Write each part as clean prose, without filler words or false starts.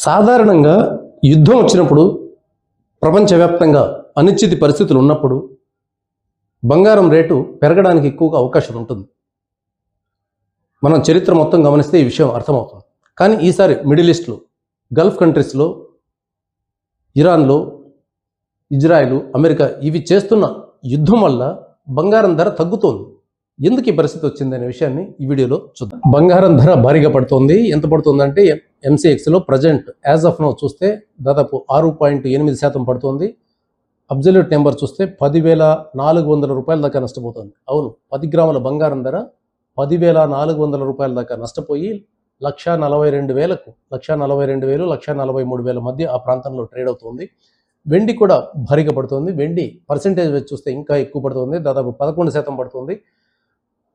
సాధారణంగా యుద్ధం వచ్చినప్పుడు ప్రపంచవ్యాప్తంగా అనిశ్చిత పరిస్థితులు ఉన్నప్పుడు బంగారం రేటు పెరగడానికి ఎక్కువగా అవకాశం ఉంటుంది. మనం చరిత్ర మొత్తం గమనిస్తే ఈ విషయం అర్థమవుతుంది. కానీ ఈసారి మిడిల్ ఈస్ట్లో, గల్ఫ్ కంట్రీస్లో, ఇరాన్లో, ఇజ్రాయెల్, అమెరికా ఇవి చేస్తున్న యుద్ధం వల్ల బంగారం ధర తగ్గుతోంది. ఎందుకు ఈ పరిస్థితి వచ్చింది అనే విషయాన్ని ఈ వీడియోలో చూద్దాం. బంగారం ధర భారీగా పడుతోంది. ఎంత పడుతుందంటే ఎంసీఎక్స్లో ప్రజెంట్ యాజ్ ఆఫ్ నౌ చూస్తే దాదాపు 6.8% పడుతోంది. అబ్జల్యూట్ నెంబర్ చూస్తే 10,400 రూపాయల దాకా నష్టపోతుంది. అవును, 10 గ్రాముల బంగారం ధర 10,400 రూపాయల దాకా నష్టపోయి 1,42,000, 1,42,000, 1,43,000 మధ్య ఆ ప్రాంతంలో ట్రేడ్ అవుతుంది. వెండి కూడా భారీగా పడుతుంది. వెండి పర్సెంటేజ్ వచ్చి చూస్తే ఇంకా ఎక్కువ పడుతుంది, దాదాపు 11% పడుతుంది.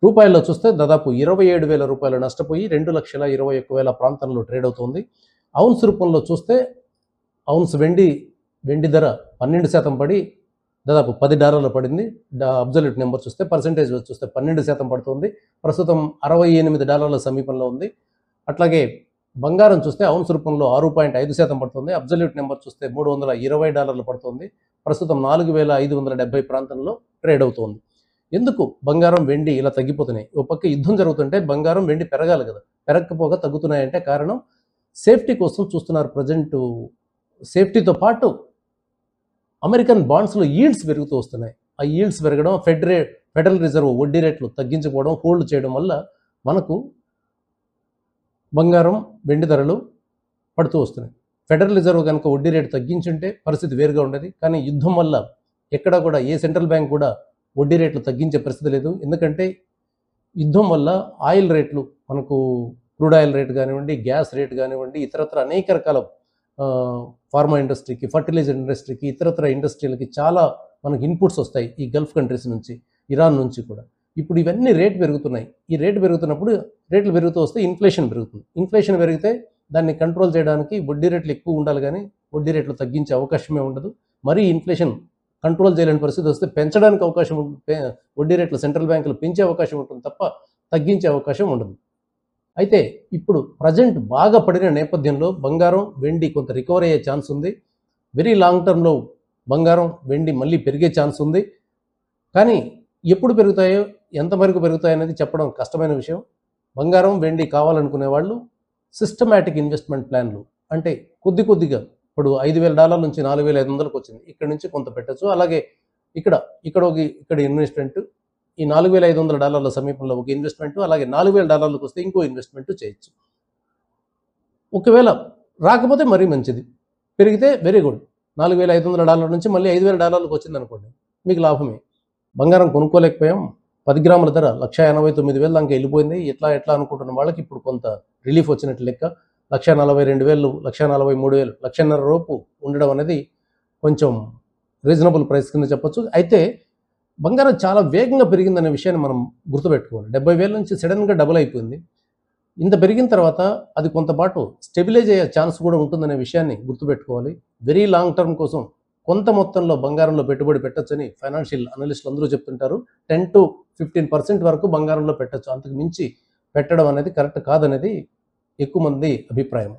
రూపాయల్లో చూస్తే దాదాపు 27,000 రూపాయలు నష్టపోయి 2,21,000 ప్రాంతంలో ట్రేడ్ అవుతుంది. ఔన్స్ రూపంలో చూస్తే ఔన్స్ వెండి ధర 12% పడి దాదాపు $10 పడింది. అబ్జల్యూట్ నెంబర్ చూస్తే పర్సెంటేజ్ చూస్తే 12% పడుతుంది. ప్రస్తుతం $68 సమీపంలో ఉంది. అట్లాగే బంగారం చూస్తే ఔన్స్ రూపంలో 6.5% పడుతుంది. అబ్జల్యూట్ నెంబర్ చూస్తే $320 పడుతుంది. ప్రస్తుతం 4,570 ప్రాంతంలో ట్రేడ్ అవుతుంది. ఎందుకు బంగారం వెండి ఇలా తగ్గిపోతున్నాయి? ఓ పక్క యుద్ధం జరుగుతుంటే బంగారం వెండి పెరగాలి కదా, పెరగకపోగా తగ్గుతున్నాయంటే కారణం సేఫ్టీ కోసం చూస్తున్నారు. ప్రజెంట్ సేఫ్టీతో పాటు అమెరికన్ బాండ్స్లో ఈల్డ్స్ పెరుగుతూ వస్తున్నాయి. ఆ ఈల్డ్స్ పెరగడం, ఫెడరల్ రిజర్వ్ వడ్డీ రేట్లు తగ్గించుకోవడం, హోల్డ్ చేయడం వల్ల మనకు బంగారం వెండి ధరలు పడుతూ వస్తున్నాయి. ఫెడరల్ రిజర్వ్ కనుక వడ్డీ రేటు తగ్గించుంటే పరిస్థితి వేరుగా ఉండేది. కానీ యుద్ధం వల్ల ఎక్కడా కూడా ఏ సెంట్రల్ బ్యాంక్ కూడా వడ్డీ రేట్లు తగ్గించే పరిస్థితి లేదు. ఎందుకంటే యుద్ధం వల్ల ఆయిల్ రేట్లు, మనకు క్రూడ్ ఆయిల్ రేటు కానివ్వండి, గ్యాస్ రేటు కానివ్వండి, ఇతరత్ర అనేక రకాల ఫార్మా ఇండస్ట్రీకి, ఫర్టిలైజర్ ఇండస్ట్రీకి, ఇతరత్ర ఇండస్ట్రీలకి చాలా మనకి ఇన్పుట్స్ వస్తాయి ఈ గల్ఫ్ కంట్రీస్ నుంచి, ఇరాన్ నుంచి కూడా. ఇప్పుడు ఇవన్నీ రేటు పెరుగుతున్నాయి. ఈ రేటు పెరుగుతున్నప్పుడు రేట్లు పెరుగుతూ వస్తే ఇన్ఫ్లేషన్ పెరుగుతుంది. ఇన్ఫ్లేషన్ పెరిగితే దాన్ని కంట్రోల్ చేయడానికి వడ్డీ రేట్లు ఎక్కువ ఉండాలి, కానీ వడ్డీ రేట్లు తగ్గించే అవకాశమే ఉండదు. మరీ ఇన్ఫ్లేషన్ కంట్రోల్ చేయలేని పరిస్థితి వస్తే పెంచడానికి అవకాశం ఉంటుంది. వడ్డీ రేట్లు సెంట్రల్ బ్యాంకులు పెంచే అవకాశం ఉంటుంది తప్ప తగ్గించే అవకాశం ఉండదు. అయితే ఇప్పుడు ప్రజెంట్ బాగా పడిన నేపథ్యంలో బంగారం వెండి కొంత రికవర్ అయ్యే ఛాన్స్ ఉంది. వెరీ లాంగ్ టర్మ్లో బంగారం వెండి మళ్ళీ పెరిగే ఛాన్స్ ఉంది. కానీ ఎప్పుడు పెరుగుతాయో, ఎంతవరకు పెరుగుతాయో అనేది చెప్పడం కష్టమైన విషయం. బంగారం వెండి కావాలనుకునే వాళ్ళు సిస్టమాటిక్ ఇన్వెస్ట్మెంట్ ప్లాన్లు, అంటే కొద్దిగా ఇప్పుడు $5,000 నుంచి 4,500కు వచ్చింది, ఇక్కడ నుంచి కొంత పెట్టచ్చు. అలాగే ఇక్కడ ఇన్వెస్ట్మెంట్, ఈ $4,500 సమీపంలో ఒక ఇన్వెస్ట్మెంట్, అలాగే $4,000 వస్తే ఇంకో ఇన్వెస్ట్మెంట్ చేయొచ్చు. ఒకవేళ రాకపోతే మరీ మంచిది, పెరిగితే వెరీ గుడ్. $4,500 నుంచి మళ్ళీ $5,000 వచ్చింది అనుకోండి, మీకు లాభమే. బంగారం కొనుక్కోలేకపోయాం, 10 గ్రాముల ధర 1,89,000 దాకా వెళ్ళిపోయింది. ఎట్లా అనుకుంటున్న వాళ్ళకి ఇప్పుడు కొంత రిలీఫ్ వచ్చినట్టు లెక్క. 1,42,000, 1,43,000, 1,50,000 రూపు ఉండడం అనేది కొంచెం రీజనబుల్ ప్రైస్ కింద చెప్పొచ్చు. అయితే బంగారం చాలా వేగంగా పెరిగిందనే విషయాన్ని మనం గుర్తుపెట్టుకోవాలి. 70,000 నుంచి సడన్గా డబుల్ అయిపోయింది. ఇంత పెరిగిన తర్వాత అది కొంతపాటు స్టెబిలైజ్ అయ్యే ఛాన్స్ కూడా ఉంటుందనే విషయాన్ని గుర్తుపెట్టుకోవాలి. వెరీ లాంగ్ టర్మ్ కోసం కొంత మొత్తంలో బంగారంలో పెట్టుబడి పెట్టొచ్చని ఫైనాన్షియల్ అనలిస్టులు అందరూ చెప్తుంటారు. 10 to 15% వరకు బంగారంలో పెట్టచ్చు, అంతకు మించి పెట్టడం అనేది కరెక్ట్ కాదనేది ఎక్కువ మంది అభిప్రాయం.